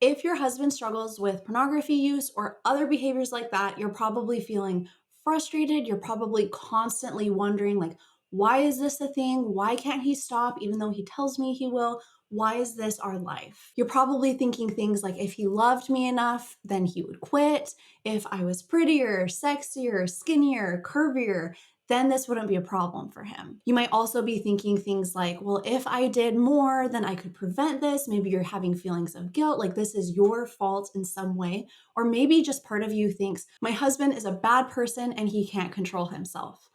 If your husband struggles with pornography use or other behaviors like that, you're probably feeling frustrated. You're probably constantly wondering, like, why is this a thing? Why can't he stop even though he tells me he will? Why is this our life? You're probably thinking things like, if he loved me enough, then he would quit. If I was prettier, sexier, skinnier, curvier, then this wouldn't be a problem for him. You might also be thinking things like, well, if I did more, then I could prevent this. Maybe you're having feelings of guilt, like this is your fault in some way. Or maybe just part of you thinks, my husband is a bad person and he can't control himself.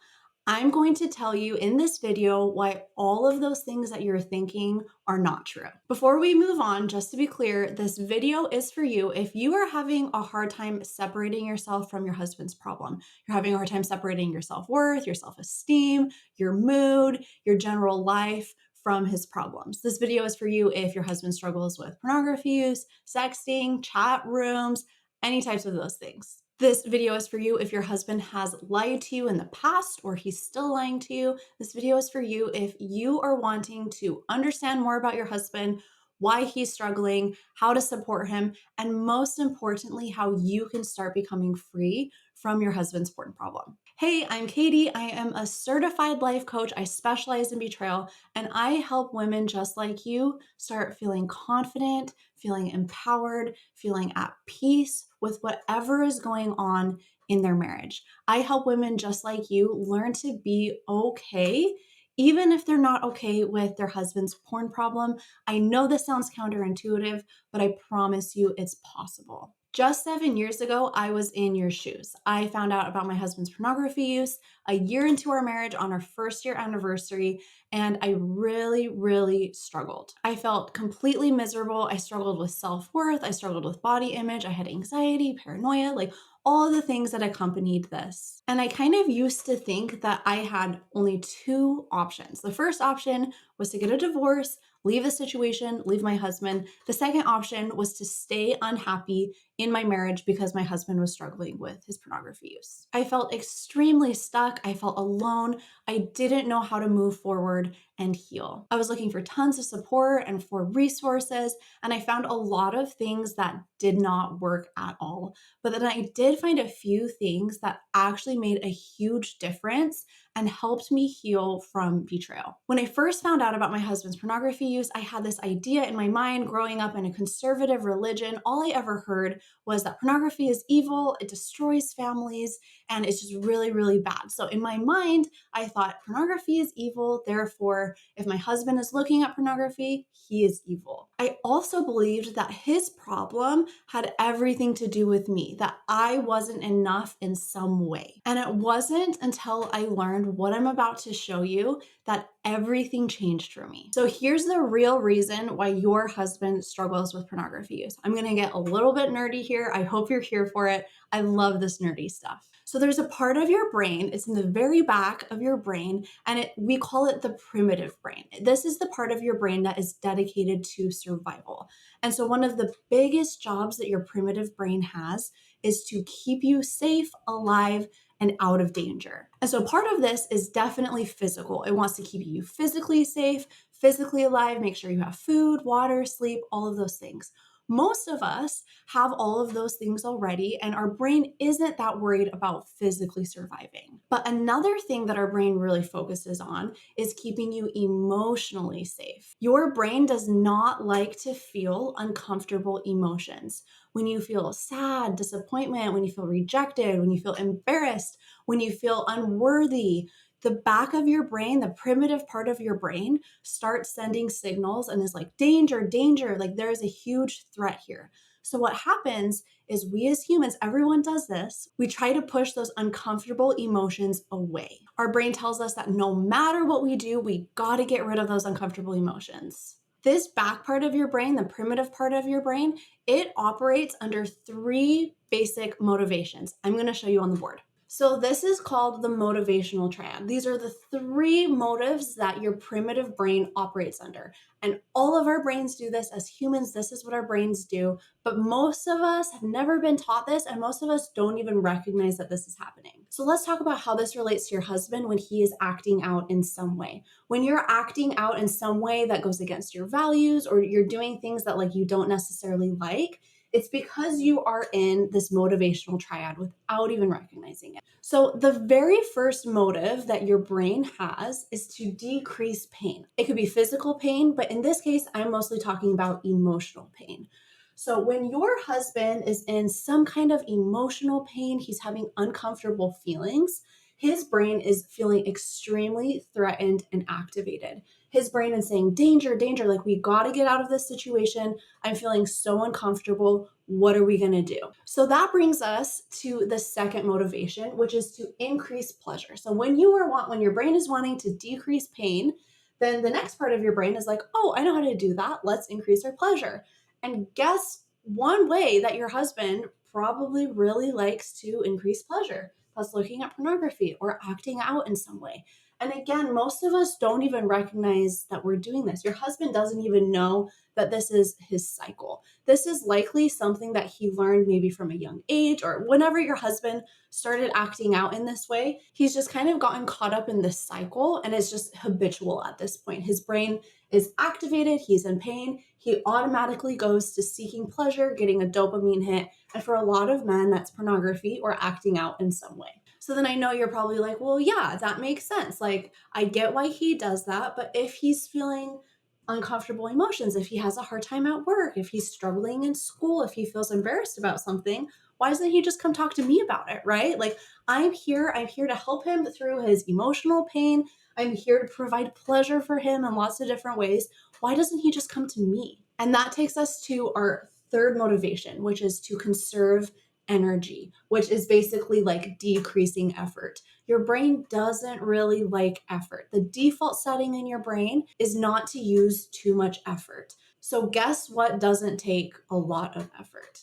I'm going to tell you in this video why all of those things that you're thinking are not true. Before we move on, just to be clear, this video is for you if you are having a hard time separating yourself from your husband's problem. You're having a hard time separating your self-worth, your self-esteem, your mood, your general life from his problems. This video is for you if your husband struggles with pornography use, sexting, chat rooms, any types of those things. This video is for you if your husband has lied to you in the past or he's still lying to you. This video is for you if you are wanting to understand more about your husband, why he's struggling, how to support him, and most importantly, how you can start becoming free from your husband's porn problem. Hey, I'm Katie. I am a certified life coach. I specialize in betrayal, and I help women just like you start feeling confident, feeling empowered, feeling at peace with whatever is going on in their marriage. I help women just like you learn to be okay, even if they're not okay with their husband's porn problem. I know this sounds counterintuitive, but I promise you it's possible. Just 7 years ago, I was in your shoes. I found out about my husband's pornography use a year into our marriage on our first year anniversary, and I really, really struggled. I felt completely miserable. I struggled with self-worth. I struggled with body image. I had anxiety, paranoia, like all the things that accompanied this. And I kind of used to think that I had only two options. The first option was to get a divorce, leave the situation, leave my husband. The second option was to stay unhappy in my marriage because my husband was struggling with his pornography use. I felt extremely stuck. I felt alone. I didn't know how to move forward and heal. I was looking for tons of support and for resources, and I found a lot of things that did not work at all. But then I did find a few things that actually made a huge difference and helped me heal from betrayal. When I first found out about my husband's pornography use, I had this idea in my mind growing up in a conservative religion. All I ever heard was that pornography is evil, it destroys families, and it's just really, really bad. So in my mind, I thought pornography is evil, therefore, if my husband is looking at pornography, he is evil. I also believed that his problem had everything to do with me, that I wasn't enough in some way. And it wasn't until I learned what I'm about to show you that everything changed for me. So here's the real reason why your husband struggles with pornography use. I'm gonna get a little bit nerdy here. I hope you're here for it. I love this nerdy stuff. So there's a part of your brain, it's in the very back of your brain, and we call it the primitive brain. This is the part of your brain that is dedicated to survival. And so one of the biggest jobs that your primitive brain has is to keep you safe, alive, and out of danger. And so part of this is definitely physical. It wants to keep you physically safe, physically alive, make sure you have food, water, sleep, all of those things. Most of us have all of those things already, and our brain isn't that worried about physically surviving. But another thing that our brain really focuses on is keeping you emotionally safe. Your brain does not like to feel uncomfortable emotions. When you feel sad, disappointment, when you feel rejected, when you feel embarrassed, when you feel unworthy, the back of your brain, the primitive part of your brain, starts sending signals and is like, danger, danger, like there is a huge threat here. So what happens is we as humans, everyone does this, we try to push those uncomfortable emotions away. Our brain tells us that no matter what we do, we gotta get rid of those uncomfortable emotions. This back part of your brain, the primitive part of your brain, it operates under three basic motivations. I'm gonna show you on the board. So this is called the motivational triad. These are the three motives that your primitive brain operates under. And all of our brains do this as humans. This is what our brains do. But most of us have never been taught this, and most of us don't even recognize that this is happening. So let's talk about how this relates to your husband when he is acting out in some way. When you're acting out in some way that goes against your values, or you're doing things that like you don't necessarily like, it's because you are in this motivational triad without even recognizing it. So, the very first motive that your brain has is to decrease pain. It could be physical pain, but in this case, I'm mostly talking about emotional pain. So, when your husband is in some kind of emotional pain, he's having uncomfortable feelings, his brain is feeling extremely threatened and activated. His brain is saying, danger, danger, like we gotta get out of this situation. I'm feeling so uncomfortable. What are we gonna do? So that brings us to the second motivation, which is to increase pleasure. So when your brain is wanting to decrease pain, then the next part of your brain is like, oh, I know how to do that. Let's increase our pleasure. And guess one way that your husband probably really likes to increase pleasure? That's looking at pornography or acting out in some way. And again, most of us don't even recognize that we're doing this. Your husband doesn't even know that this is his cycle. This is likely something that he learned maybe from a young age, or whenever your husband started acting out in this way, he's just kind of gotten caught up in this cycle and is just habitual at this point. His brain is activated, he's in pain, he automatically goes to seeking pleasure, getting a dopamine hit. And for a lot of men, that's pornography or acting out in some way. So then I know you're probably like, well, yeah, that makes sense. Like, I get why he does that. But if he's feeling uncomfortable emotions, if he has a hard time at work, if he's struggling in school, if he feels embarrassed about something, why doesn't he just come talk to me about it, right? Like, I'm here to help him through his emotional pain. I'm here to provide pleasure for him in lots of different ways. Why doesn't he just come to me? And that takes us to our third motivation, which is to conserve energy, which is basically like decreasing effort. Your brain doesn't really like effort. The default setting in your brain is not to use too much effort. So, guess what doesn't take a lot of effort?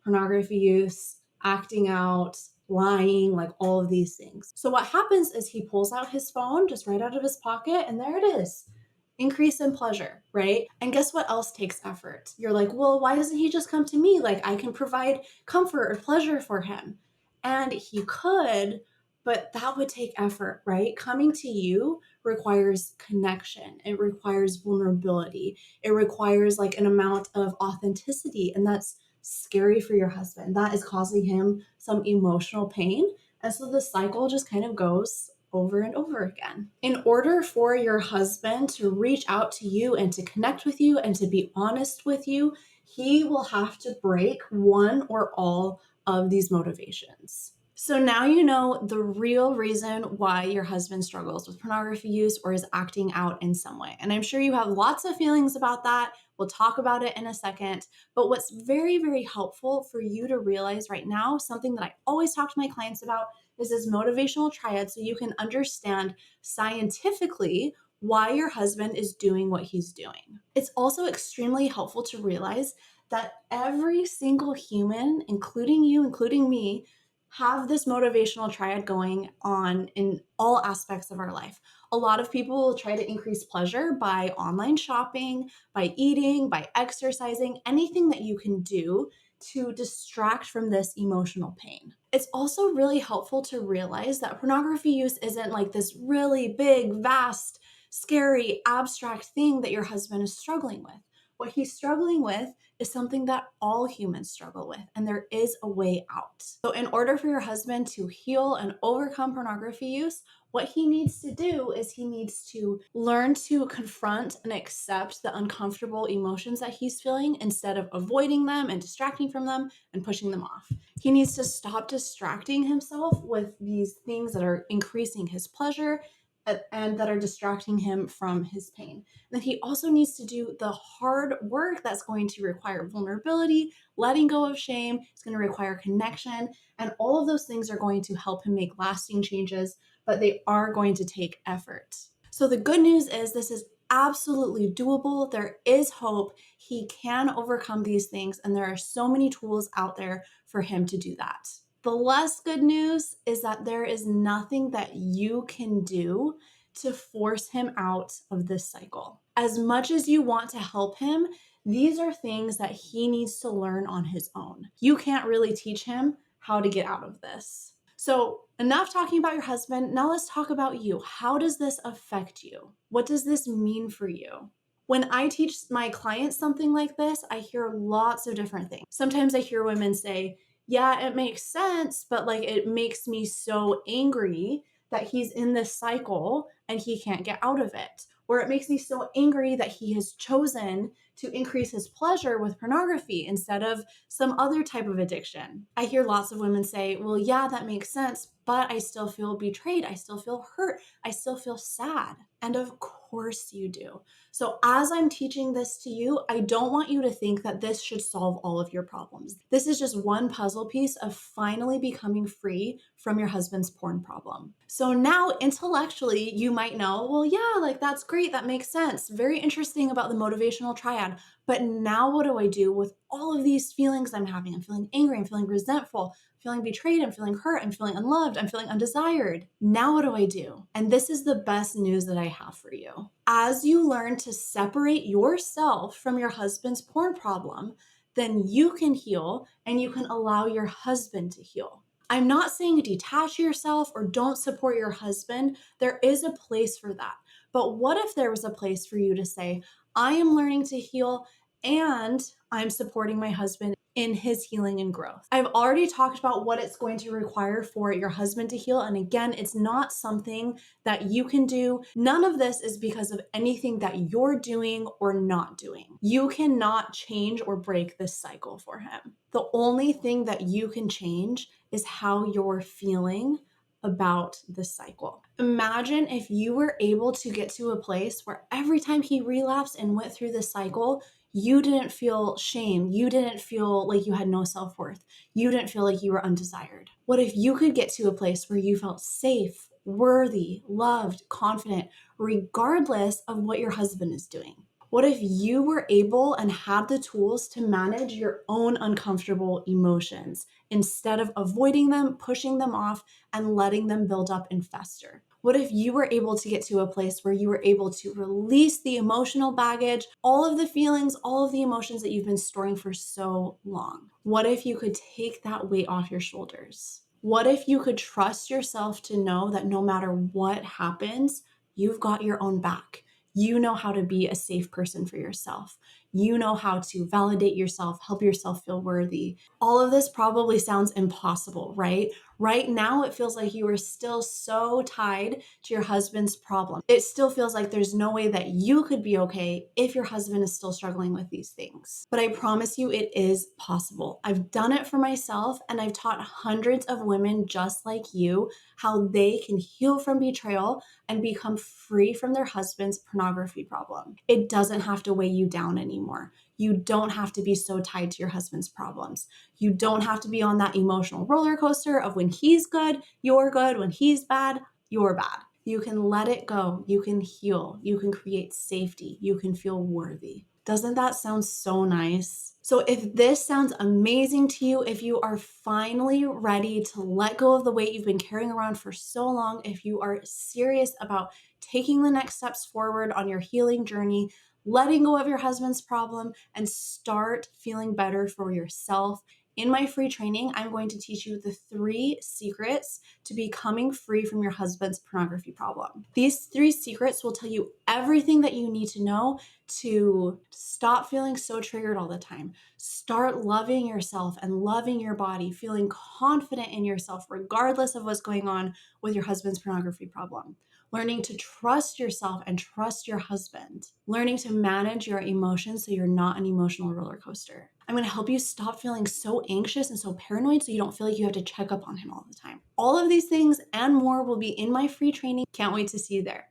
Pornography use, acting out, lying, like all of these things. So, what happens is he pulls out his phone just right out of his pocket, and there it is. Increase in pleasure, right? And guess what else takes effort? You're like, well, why doesn't he just come to me? Like, I can provide comfort or pleasure for him. And he could, but that would take effort, right? Coming to you requires connection, it requires vulnerability, it requires like an amount of authenticity. And that's scary for your husband. That is causing him some emotional pain. And so the cycle just kind of goes over and over again. In order for your husband to reach out to you and to connect with you and to be honest with you, he will have to break one or all of these motivations. So now you know the real reason why your husband struggles with pornography use or is acting out in some way. And I'm sure you have lots of feelings about that. We'll talk about it in a second. But what's very, very helpful for you to realize right now, something that I always talk to my clients about, is this motivational triad so you can understand scientifically why your husband is doing what he's doing. It's also extremely helpful to realize that every single human, including you, including me, have this motivational triad going on in all aspects of our life. A lot of people will try to increase pleasure by online shopping, by eating, by exercising, anything that you can do to distract from this emotional pain. It's also really helpful to realize that pornography use isn't like this really big, vast, scary, abstract thing that your husband is struggling with. What he's struggling with is something that all humans struggle with, and there is a way out. So, in order for your husband to heal and overcome pornography use, what he needs to do is he needs to learn to confront and accept the uncomfortable emotions that he's feeling instead of avoiding them and distracting from them and pushing them off. He needs to stop distracting himself with these things that are increasing his pleasure and that are distracting him from his pain. And then he also needs to do the hard work that's going to require vulnerability, letting go of shame. It's going to require connection. And all of those things are going to help him make lasting changes, but they are going to take effort. So the good news is this is absolutely doable. There is hope. He can overcome these things, and there are so many tools out there for him to do that. The less good news is that there is nothing that you can do to force him out of this cycle. As much as you want to help him, these are things that he needs to learn on his own. You can't really teach him how to get out of this. So, enough talking about your husband. Now, let's talk about you. How does this affect you? What does this mean for you? When I teach my clients something like this, I hear lots of different things. Sometimes I hear women say, yeah, it makes sense, but like it makes me so angry that he's in this cycle and he can't get out of it. Or it makes me so angry that he has chosen to increase his pleasure with pornography instead of some other type of addiction. I hear lots of women say, well, yeah, that makes sense, but I still feel betrayed. I still feel hurt. I still feel sad. And of course you do. So, as I'm teaching this to you, I don't want you to think that this should solve all of your problems. This is just one puzzle piece of finally becoming free from your husband's porn problem. So, now intellectually, you might know, well, yeah, like that's great. That makes sense. Very interesting about the motivational triad. But now, what do I do with all of these feelings I'm having? I'm feeling angry. I'm feeling resentful. Feeling betrayed, I'm feeling hurt, I'm feeling unloved, I'm feeling undesired. Now, what do I do? And this is the best news that I have for you. As you learn to separate yourself from your husband's porn problem, then you can heal and you can allow your husband to heal. I'm not saying detach yourself or don't support your husband. There is a place for that. But what if there was a place for you to say, I am learning to heal and I'm supporting my husband in his healing and growth? I've already talked about what it's going to require for your husband to heal. And again, it's not something that you can do. None of this is because of anything that you're doing or not doing. You cannot change or break this cycle for him. The only thing that you can change is how you're feeling about the cycle. Imagine if you were able to get to a place where every time he relapsed and went through the cycle, you didn't feel shame. You didn't feel like you had no self-worth. You didn't feel like you were undesired. What if you could get to a place where you felt safe, worthy, loved, confident, regardless of what your husband is doing? What if you were able and had the tools to manage your own uncomfortable emotions instead of avoiding them, pushing them off, and letting them build up and fester? What if you were able to get to a place where you were able to release the emotional baggage, all of the feelings, all of the emotions that you've been storing for so long? What if you could take that weight off your shoulders? What if you could trust yourself to know that no matter what happens, you've got your own back? You know how to be a safe person for yourself. You know how to validate yourself, help yourself feel worthy. All of this probably sounds impossible, right? Right now, it feels like you are still so tied to your husband's problem. It still feels like there's no way that you could be okay if your husband is still struggling with these things. But I promise you, it is possible. I've done it for myself, and I've taught hundreds of women just like you how they can heal from betrayal and become free from their husband's pornography problem. It doesn't have to weigh you down anymore. You don't have to be so tied to your husband's problems. You don't have to be on that emotional roller coaster of when he's good, you're good. When he's bad, you're bad. You can let it go. You can heal. You can create safety. You can feel worthy. Doesn't that sound so nice? So if this sounds amazing to you, if you are finally ready to let go of the weight you've been carrying around for so long, if you are serious about taking the next steps forward on your healing journey, letting go of your husband's problem, and start feeling better for yourself. In my free training, I'm going to teach you the 3 secrets to becoming free from your husband's pornography problem. These 3 secrets will tell you everything that you need to know to stop feeling so triggered all the time. Start loving yourself and loving your body, feeling confident in yourself, regardless of what's going on with your husband's pornography problem. Learning to trust yourself and trust your husband. Learning to manage your emotions so you're not an emotional roller coaster. I'm going to help you stop feeling so anxious and so paranoid so you don't feel like you have to check up on him all the time. All of these things and more will be in my free training. Can't wait to see you there.